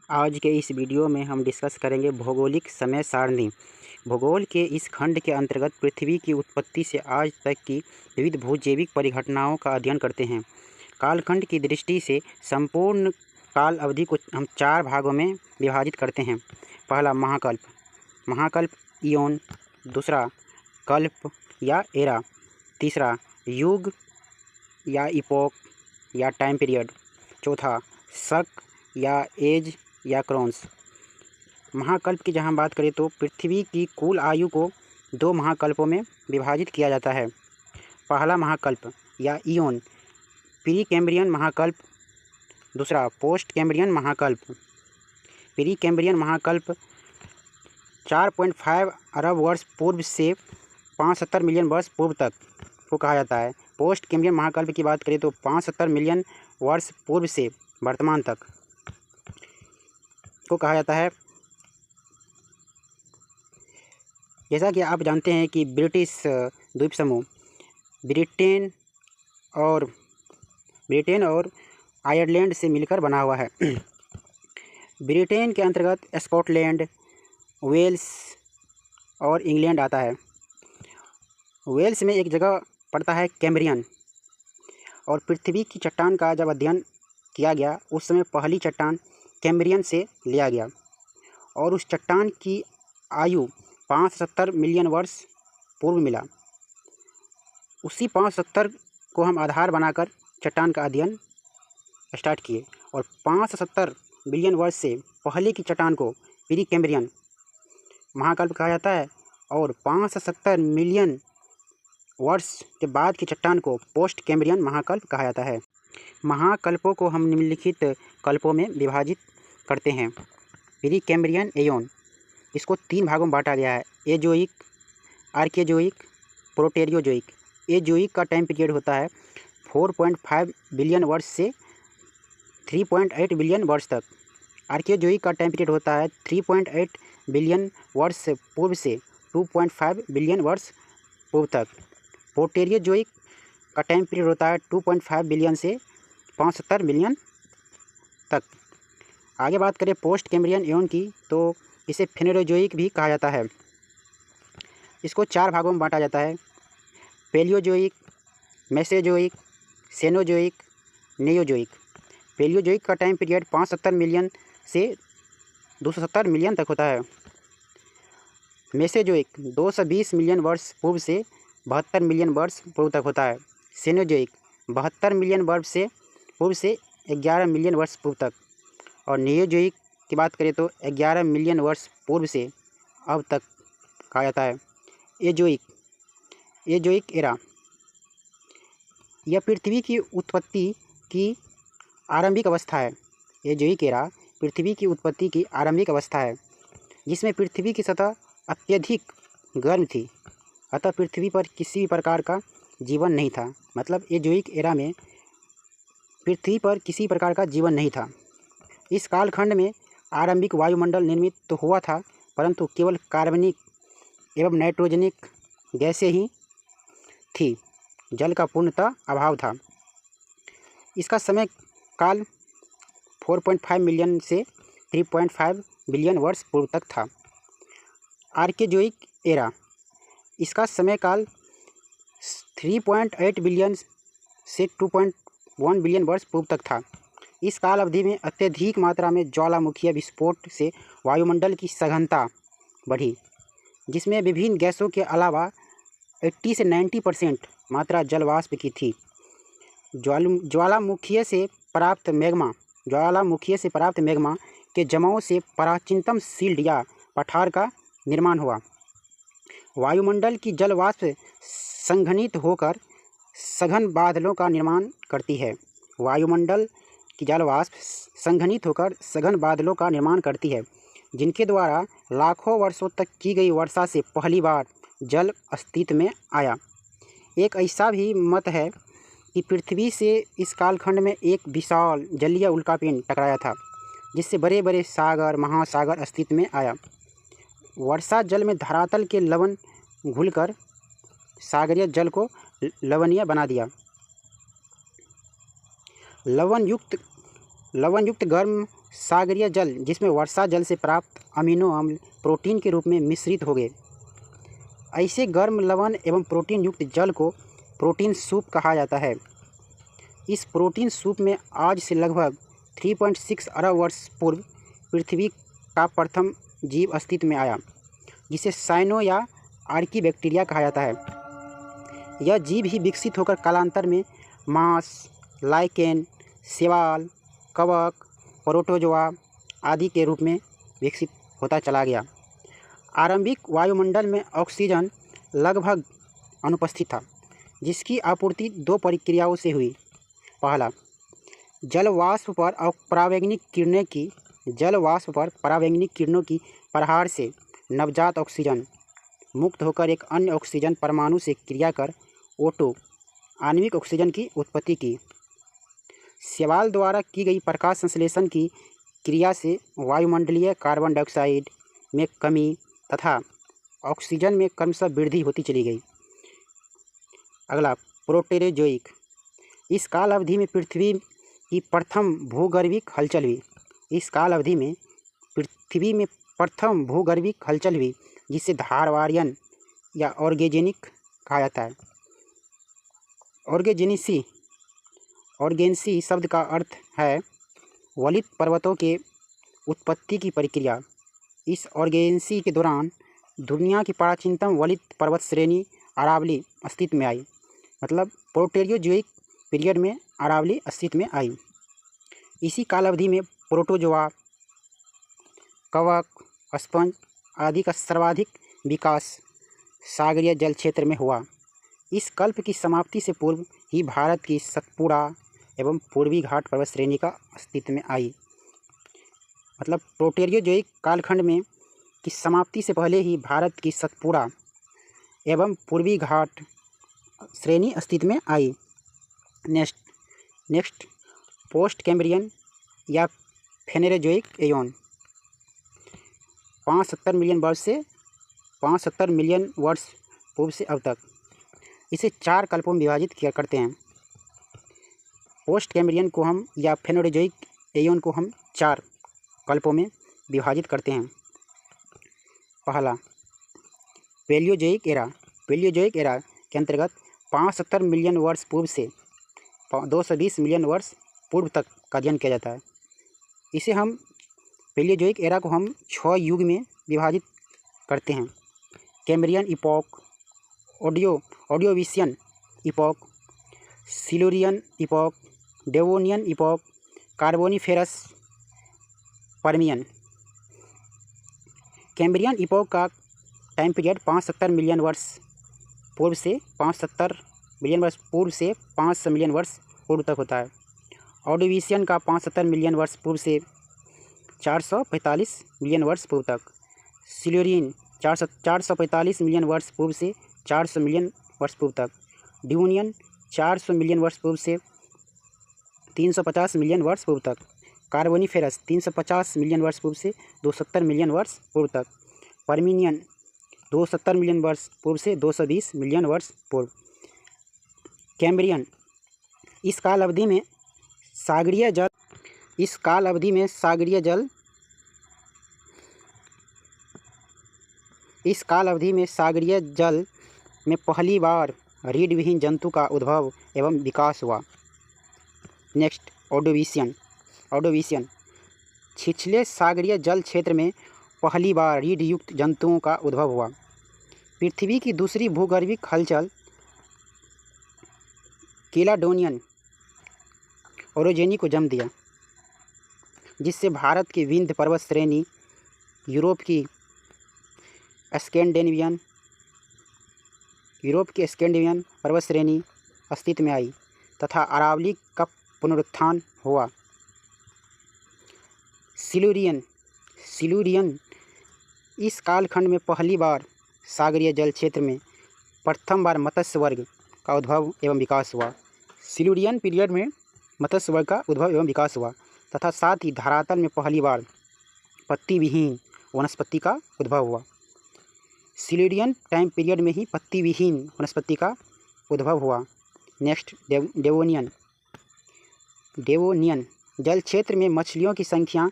आज के इस वीडियो में हम डिस्कस करेंगे भौगोलिक समय सारणी। भूगोल के इस खंड के अंतर्गत पृथ्वी की उत्पत्ति से आज तक की विविध भूजैविक परिघटनाओं का अध्ययन करते हैं। कालखंड की दृष्टि से संपूर्ण काल अवधि को हम 4 भागों में विभाजित करते हैं। पहला महाकल्प इयोन। दूसरा कल्प या एरा। तीसरा युग या इपोक या टाइम पीरियड। चौथा शक या एज या क्रॉन्स। महाकल्प की जहाँ बात करें तो पृथ्वी की कुल आयु को 2 महाकल्पों में विभाजित किया जाता है। पहला महाकल्प या इयोन प्री कैम्ब्रियन महाकल्प। दूसरा पोस्ट कैम्ब्रियन महाकल्प। प्री कैम्ब्रियन महाकल्प 4.5 अरब वर्ष पूर्व से 75 मिलियन वर्ष पूर्व तक को कहा जाता है। पोस्ट कैम्ब्रियन महाकल्प की बात करें तो 75 मिलियन वर्ष पूर्व से वर्तमान तक को कहा जाता है। जैसा कि आप जानते हैं कि ब्रिटिश द्वीप समूह ब्रिटेन और आयरलैंड से मिलकर बना हुआ है। ब्रिटेन के अंतर्गत स्कॉटलैंड, वेल्स और इंग्लैंड आता है। वेल्स में एक जगह पड़ता है कैम्ब्रियन। और पृथ्वी की चट्टान का जब अध्ययन किया गया उस समय पहली चट्टान कैम्ब्रियन से लिया गया और उस चट्टान की आयु 570 मिलियन वर्ष पूर्व मिला। उसी 570 को हम आधार बनाकर चट्टान का अध्ययन स्टार्ट किए और 570 मिलियन वर्ष से पहले की चट्टान को प्री कैम्ब्रियन महाकल्प कहा जाता है और 570 मिलियन वर्ष के बाद की चट्टान को पोस्ट कैम्ब्रियन महाकल्प कहा जाता है। महाकल्पों को हम निम्नलिखित कल्पों में विभाजित करते हैं। प्री कैम्ब्रियन एयोन, इसको 3 भागों में बांटा गया है। Azoic, Archaeozoic, प्रोटेरियोजोइक। एजोइक का टाइम पीरियड होता है 4.5 बिलियन वर्ष से 3.8 बिलियन वर्ष तक। आर्कियोजोइक का टाइम पीरियड होता है 3.8 बिलियन वर्ष पूर्व से 2.5 बिलियन वर्ष पूर्व तक। प्रोटेरियोजोइक का टाइम पीरियड होता है 2.5 बिलियन से 75 मिलियन तक। आगे बात करें पोस्ट कैम्ब्रियन एयोन की तो इसे फेनेरोजोइक भी कहा जाता है। इसको 4 भागों में बांटा जाता है। Paleozoic, Mesozoic, Cenozoic, Neozoic. Paleozoic का टाइम पीरियड 570 मिलियन से 270 मिलियन तक होता है। मेसेजोइक 220 मिलियन वर्ष पूर्व से 72 मिलियन वर्ष पूर्व तक होता है। सेनोजोइक 72 मिलियन वर्ष से पूर्व से 11 मिलियन वर्ष पूर्व तक। और नियोजोइक की बात करें तो 11 मिलियन वर्ष पूर्व से अब तक कहा जाता है। एजोइक एरा, यह पृथ्वी की उत्पत्ति की आरंभिक अवस्था है। एजोइक एरा पृथ्वी की उत्पत्ति की आरंभिक अवस्था है जिसमें पृथ्वी की सतह अत्यधिक गर्म थी, अतः पृथ्वी पर किसी भी प्रकार का जीवन नहीं था। मतलब एजोइक एरा में पृथ्वी पर किसी प्रकार का जीवन नहीं था। इस कालखंड में आरंभिक वायुमंडल निर्मित तो हुआ था परंतु केवल कार्बनिक एवं नाइट्रोजनिक गैसें ही थी, जल का पूर्णतः अभाव था। इसका समय काल 4.5 मिलियन से 3.5 बिलियन वर्ष पूर्व तक था। आर्कियोजोइक एरा, इसका समय काल 3.8 बिलियन से 2.1 बिलियन वर्ष पूर्व तक था। इस काल अवधि में अत्यधिक मात्रा में ज्वालामुखीय विस्फोट से वायुमंडल की सघनता बढ़ी, जिसमें विभिन्न गैसों के अलावा 80 से 90% मात्रा जलवाष्प की थी। ज्वालामुखीय से प्राप्त मैग्मा के जमाव से प्राचीनतम सील्ड या पठार का निर्माण हुआ। वायुमंडल की जलवाष्प संघनित होकर सघन बादलों का निर्माण करती है। वायुमंडल की जलवाष्प संघनित होकर सघन बादलों का निर्माण करती है, जिनके द्वारा लाखों वर्षों तक की गई वर्षा से पहली बार जल अस्तित्व में आया। एक ऐसा भी मत है कि पृथ्वी से इस कालखंड में एक विशाल जलीय उल्कापिंड टकराया था, जिससे बड़े बड़े सागर महासागर अस्तित्व में आया। वर्षा जल में धरातल के लवण घुलकर सागरीय जल को लवणीय बना दिया। लवण युक्त गर्म सागरीय जल जिसमें वर्षा जल से प्राप्त अमीनो अम्ल प्रोटीन के रूप में मिश्रित हो गए। ऐसे गर्म लवण एवं प्रोटीन युक्त जल को प्रोटीन सूप कहा जाता है। इस प्रोटीन सूप में आज से लगभग 3.6 अरब वर्ष पूर्व पृथ्वी का प्रथम जीव अस्तित्व में आया, जिसे साइनो या आर्की बैक्टीरिया कहा जाता है। यह जीव ही विकसित होकर कालांतर में मांस, लाइकेन, शैवाल, कवक, प्रोटोजोआ आदि के रूप में विकसित होता चला गया। आरंभिक वायुमंडल में ऑक्सीजन लगभग अनुपस्थित था, जिसकी आपूर्ति दो प्रक्रियाओं से हुई। पहला, जल वाष्प पर परावैंगनिक किरणों की प्रहार से नवजात ऑक्सीजन मुक्त होकर एक अन्य ऑक्सीजन परमाणु से क्रिया कर O2 आणविक ऑक्सीजन की उत्पत्ति की। शैवाल द्वारा की गई प्रकाश संश्लेषण की क्रिया से वायुमंडलीय कार्बन डाइऑक्साइड में कमी तथा ऑक्सीजन में क्रमशः वृद्धि होती चली गई। अगला, प्रोटेरोजोइक। इस काल अवधि में पृथ्वी की प्रथम भूगर्भिक हलचल हुई, जिसे धारवारियन या ऑर्गेजेनिक कहा जाता है। ऑर्गेन्सी शब्द का अर्थ है वलित पर्वतों के उत्पत्ति की प्रक्रिया। इस ऑर्गेन्सी के दौरान दुनिया की प्राचीनतम वलित पर्वत श्रेणी अरावली अस्तित्व में आई। मतलब प्रोटेरोजोइक पीरियड में अरावली अस्तित्व में आई। इसी काल अवधि में प्रोटोजोआ, कवक, स्पंज आदि का सर्वाधिक विकास सागरीय जल क्षेत्र में हुआ। इस कल्प की समाप्ति से पूर्व ही भारत की सतपुड़ा एवं पूर्वी घाट पर्वत श्रेणी का अस्तित्व में आई। मतलब प्रोटेरोजोइक कालखंड में की समाप्ति से पहले ही भारत की सतपुड़ा एवं पूर्वी घाट श्रेणी अस्तित्व में आई। नेक्स्ट पोस्ट कैम्ब्रियन या फेनेरोजोइक एयोन 570 मिलियन वर्ष पूर्व से अब तक। इसे 4 कल्पों में विभाजित किया करते हैं। पोस्ट कैम्ब्रियन को हम या फेनेरोजोइक एयोन को हम 4 कल्पों में विभाजित करते हैं। पहला, पैलियोजोइक एरा। पैलियोजोइक एरा के अंतर्गत 570 मिलियन वर्ष पूर्व से 220 मिलियन वर्ष पूर्व तक का अध्ययन किया जाता है। इसे हम पैलियोजोइक एरा को हम 6 युग में विभाजित करते हैं। Cambrian epoch, Ordovician epoch, Silurian epoch, Devonian epoch, Carboniferous, Permian. Cambrian epoch का टाइम पीरियड 570 मिलियन वर्ष पूर्व से 500 मिलियन वर्ष पूर्व तक होता है। ऑर्डोविशियन का 570 मिलियन वर्ष पूर्व से 445 मिलियन वर्ष पूर्व तक। सिल्यूरियन 445 मिलियन वर्ष पूर्व से 400 मिलियन वर्ष पूर्व तक। डिवोनियन 400 मिलियन वर्ष पूर्व से 350 मिलियन वर्ष पूर्व तक। कार्बोनिफेरस 350 मिलियन वर्ष पूर्व से 270 मिलियन वर्ष पूर्व तक। पर्मियन 270 मिलियन वर्ष पूर्व से 220 मिलियन वर्ष पूर्व। कैम्ब्रियन इस काल अवधि में सागरीय जल में पहली बार रीढ़ विहीन जंतु का उद्भव एवं विकास हुआ। नेक्स्ट, ऑर्डोविशियन छिछले सागरीय जल क्षेत्र में पहली बार रीढ़ युक्त जंतुओं का उद्भव हुआ। पृथ्वी की दूसरी भूगर्भिक हलचल केलाडोनियन ओरोजेनी को जन्म दिया, जिससे भारत की विंध्य पर्वत श्रेणी, यूरोप की स्कैंडिनेवियन पर्वत श्रेणी अस्तित्व में आई तथा अरावली का पुनरुत्थान हुआ। सिल्यूरियन इस कालखंड में पहली बार सागरीय जल क्षेत्र में प्रथम बार मत्स्य वर्ग का उद्भव एवं विकास हुआ। सिल्यूरियन पीरियड में मत्स्य वर्ग का उद्भव एवं विकास हुआ तथा साथ ही धरातल में पहली बार पत्ती विहीन वनस्पति का उद्भव हुआ। सिल्यूरियन टाइम पीरियड में ही पत्ती विहीन वनस्पति का उद्भव हुआ। नेक्स्ट, डेवोनियन जल क्षेत्र में मछलियों की संख्या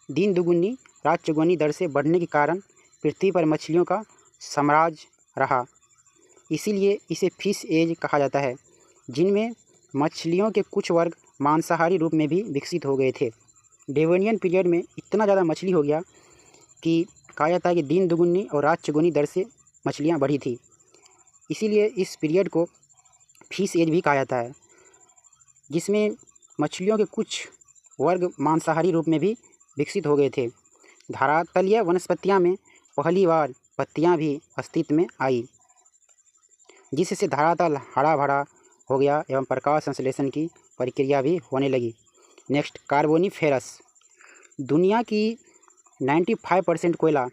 दिन दुगुनी रात चौगुनी दर से बढ़ने के कारण पृथ्वी पर मछलियों का साम्राज्य रहा। इसीलिए इसे फिश एज कहा जाता है, जिनमें मछलियों के कुछ वर्ग मांसाहारी रूप में भी विकसित हो गए थे। डेवोनियन पीरियड में इतना ज़्यादा मछली हो गया कि कहा जाता है कि दिन दुगुनी और रात चौगुनी दर से मछलियाँ बढ़ी थी। इसीलिए इस पीरियड को फिश एज भी कहा जाता है, जिसमें मछलियों के कुछ वर्ग मांसाहारी रूप में भी विकसित हो गए थे। धरातलीय वनस्पतियाँ में पहली बार पत्तियाँ भी अस्तित्व में आई, जिससे धरातल हरा भरा हो गया एवं प्रकाश संश्लेषण की प्रक्रिया भी होने लगी। Next, Carboniferous. दुनिया की 95% कोयला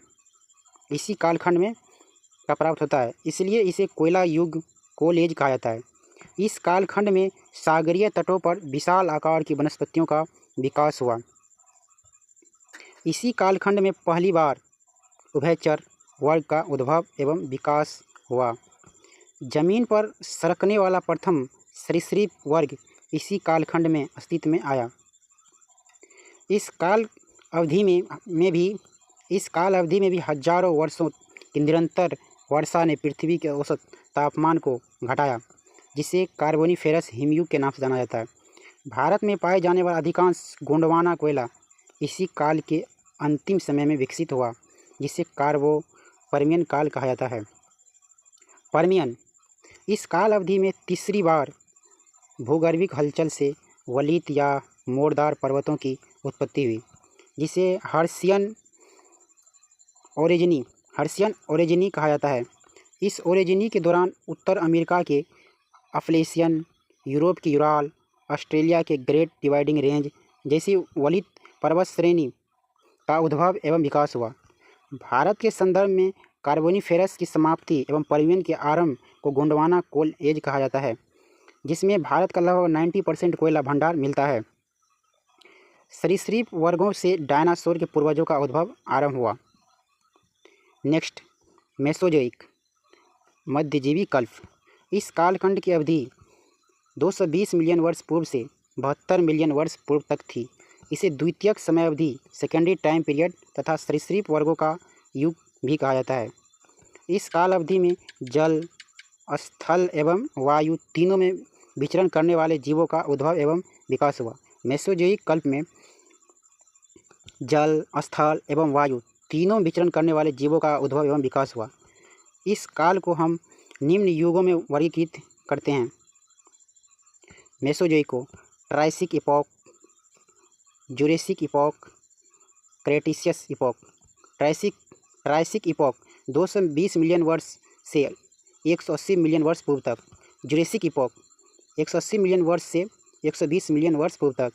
इसी कालखंड में का प्राप्त होता है, इसलिए इसे कोयला युग कोल एज कहा जाता है। इस कालखंड में सागरीय तटों पर विशाल आकार की वनस्पतियों का विकास हुआ। इसी कालखंड में पहली बार उभयचर वर्ग का उद्भव एवं विकास हुआ। जमीन पर सरकने वाला प्रथम सरीसृप वर्ग इसी कालखंड में अस्तित्व में आया। इस काल अवधि में भी हजारों वर्षों की निरंतर वर्षा ने पृथ्वी के औसत तापमान को घटाया, जिसे कार्बोनिफेरस हिमयुग के नाम से जाना जाता है। भारत में पाए जाने वाला अधिकांश गोंडवाना कोयला इसी काल के अंतिम समय में विकसित हुआ, जिसे पर्मियन काल कहा जाता है। पर्मियन इस काल अवधि में तीसरी बार भूगर्भिक हलचल से वलित या मोड़दार पर्वतों की उत्पत्ति हुई, जिसे हर्शियन ओरिजिनी कहा जाता है। इस ओरिजिनी के दौरान उत्तर अमेरिका के अफलेशियन, यूरोप की यूराल, ऑस्ट्रेलिया के ग्रेट डिवाइडिंग रेंज जैसी वलित पर्वत श्रेणी का उद्भव एवं विकास हुआ। भारत के संदर्भ में कार्बोनिफेरस की समाप्ति एवं पर्मियन के आरंभ को गोंडवाना कोल एज कहा जाता है, जिसमें भारत का लगभग 90% कोयला भंडार मिलता है। सरीसृप वर्गों से डायनासोर के पूर्वजों का उद्भव आरंभ हुआ। नेक्स्ट, मेसोजोइक मध्यजीवी कल्प। इस कालखंड की अवधि 220 मिलियन वर्ष पूर्व से 72 मिलियन वर्ष पूर्व तक थी। इसे द्वितीयक समय अवधि सेकेंडरी टाइम पीरियड तथा सरीसृप वर्गों का युग भी कहा जाता है। इस काल अवधि में जल, स्थल एवं वायु तीनों में विचरण करने वाले जीवों का उद्भव एवं विकास हुआ। मेसोजोइक कल्प में जल, स्थल एवं वायु तीनों विचरण करने वाले जीवों का उद्भव एवं विकास हुआ। इस काल को हम निम्न युगों में वर्गीकृत करते हैं। मेसोजोइको Triassic epoch, Jurassic epoch, Cretaceous epoch. Triassic epoch 220 million वर्ष से 180 मिलियन वर्ष पूर्व तक। जुरेसिक इपॉक 180 मिलियन वर्ष से 120 मिलियन वर्ष पूर्व तक।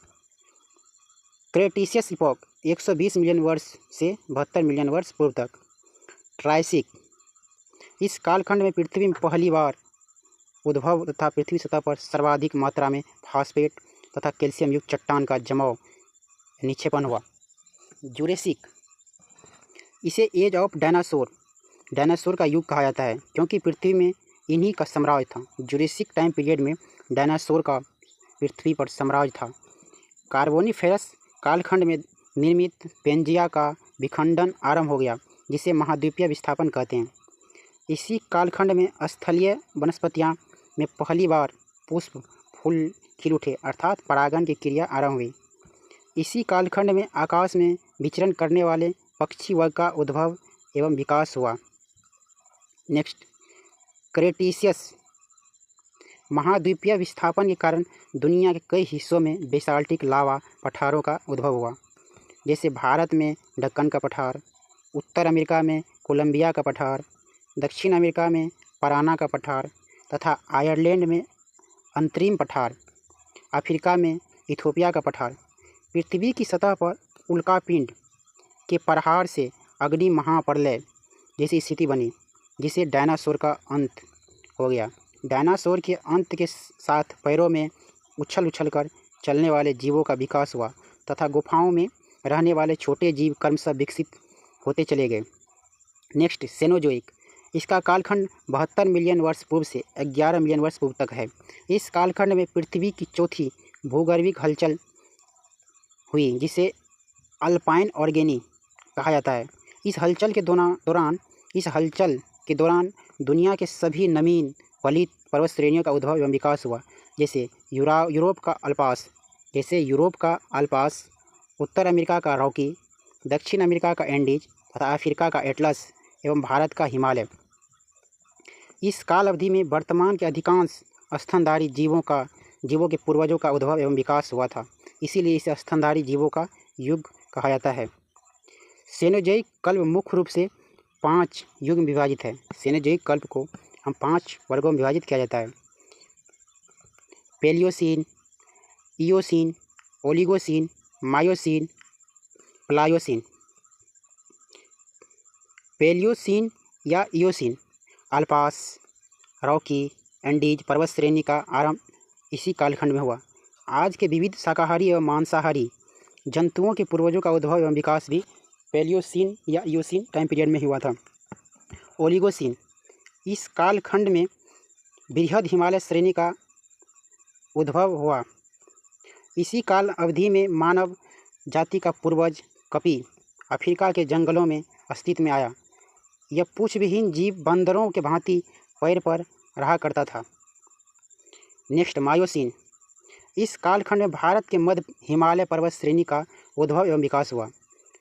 क्रेटेशियस इपॉक 120 मिलियन वर्ष से 72 मिलियन वर्ष पूर्व तक। ट्राइसिक इस कालखंड में पृथ्वी में पहली बार उद्भव तथा पृथ्वी सतह पर सर्वाधिक मात्रा में फास्फेट तथा कैल्शियम युक्त चट्टान का जमाव निक्षेपण हुआ। जुरेसिक इसे एज ऑफ डायनासोर का युग कहा जाता है, क्योंकि पृथ्वी में इन्हीं का साम्राज्य था। जुरेसिक टाइम पीरियड में डायनासोर का पृथ्वी पर साम्राज्य था। कार्बोनिफेरस कालखंड में निर्मित पेंजिया का विखंडन आरंभ हो गया, जिसे महाद्वीपीय विस्थापन कहते हैं। इसी कालखंड में स्थलीय वनस्पतियाँ में पहली बार पुष्प फूल खिल उठे, अर्थात परागण की क्रिया आरंभ हुई। इसी कालखंड में आकाश में विचरण करने वाले पक्षी वर्ग का उद्भव एवं विकास हुआ। नेक्स्ट, क्रेटेशियस महाद्वीपीय विस्थापन के कारण दुनिया के कई हिस्सों में बेसाल्टिक लावा पठारों का उद्भव हुआ, जैसे भारत में दक्कन का पठार, उत्तर अमेरिका में कोलंबिया का पठार, दक्षिण अमेरिका में पराना का पठार तथा आयरलैंड में अंतरिम पठार, अफ्रीका में इथियोपिया का पठार। पृथ्वी की सतह पर उल्कापिंड के प्रहार से अग्नि महाप्रलय जैसी स्थिति बनी, जिसे डायनासोर का अंत हो गया। डायनासोर के अंत के साथ पैरों में उछल कर चलने वाले जीवों का विकास हुआ तथा गुफाओं में रहने वाले छोटे जीव क्रमशः विकसित होते चले गए। Next, Cenozoic. इसका कालखंड 72 मिलियन वर्ष पूर्व से 11 मिलियन वर्ष पूर्व तक है। इस कालखंड में पृथ्वी की चौथी भूगर्भिक हलचल हुई जिसे अल्पाइन ऑर्गेनी कहा जाता है। इस हलचल के दौरान दुनिया के सभी नवीन पलित पर्वत श्रेणियों का उद्भव एवं विकास हुआ, जैसे यूरोप का अल्पास, उत्तर अमेरिका का रॉकी, दक्षिण अमेरिका का एंडीज तथा अफ्रीका का एटलस एवं भारत का हिमालय। इस काल अवधि में वर्तमान के अधिकांश स्तनधारी जीवों के पूर्वजों का उद्भव एवं विकास हुआ था, इसीलिए इसे स्तनधारी जीवों का युग कहा जाता है। सेनोजोइक कल्प मुख्य रूप से 5 युग में विभाजित है। सेनोजोइक कल्प को हम 5 वर्गों में विभाजित किया जाता है। Palaeocene, Eocene, Oligocene, Miocene, Pliocene. Palaeocene या इयोसीन अल्पास, रॉकी, एंडीज पर्वत श्रेणी का आरंभ इसी कालखंड में हुआ। आज के विविध शाकाहारी एवं मांसाहारी जंतुओं के पूर्वजों का उद्भव एवं विकास भी पेलियोसीन या इयोसीन टाइम पीरियड में हुआ था। ओलिगोसीन, इस कालखंड में बृहद हिमालय श्रेणी का उद्भव हुआ। इसी काल अवधि में मानव जाति का पूर्वज कपी अफ्रीका के जंगलों में अस्तित्व में आया। यह पूंछविहीन जीव बंदरों के भांति पैर पर रहा करता था। नेक्स्ट, मायोसीन, इस कालखंड में भारत के मध्य हिमालय पर्वत श्रेणी का उद्भव एवं विकास हुआ।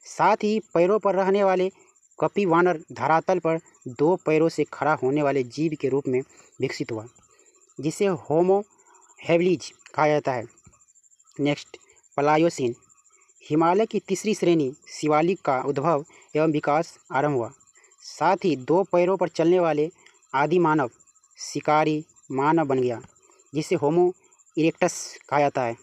साथ ही पैरों पर रहने वाले कपी वानर धरातल पर 2 पैरों से खड़ा होने वाले जीव के रूप में विकसित हुआ, जिसे होमो हैबिलिस कहा जाता है। नेक्स्ट, प्लायोसीन, हिमालय की तीसरी श्रेणी शिवालिक का उद्भव एवं विकास आरंभ हुआ। साथ ही 2 पैरों पर चलने वाले आदि मानव शिकारी मानव बन गया, जिसे होमो इरेक्टस कहा जाता है।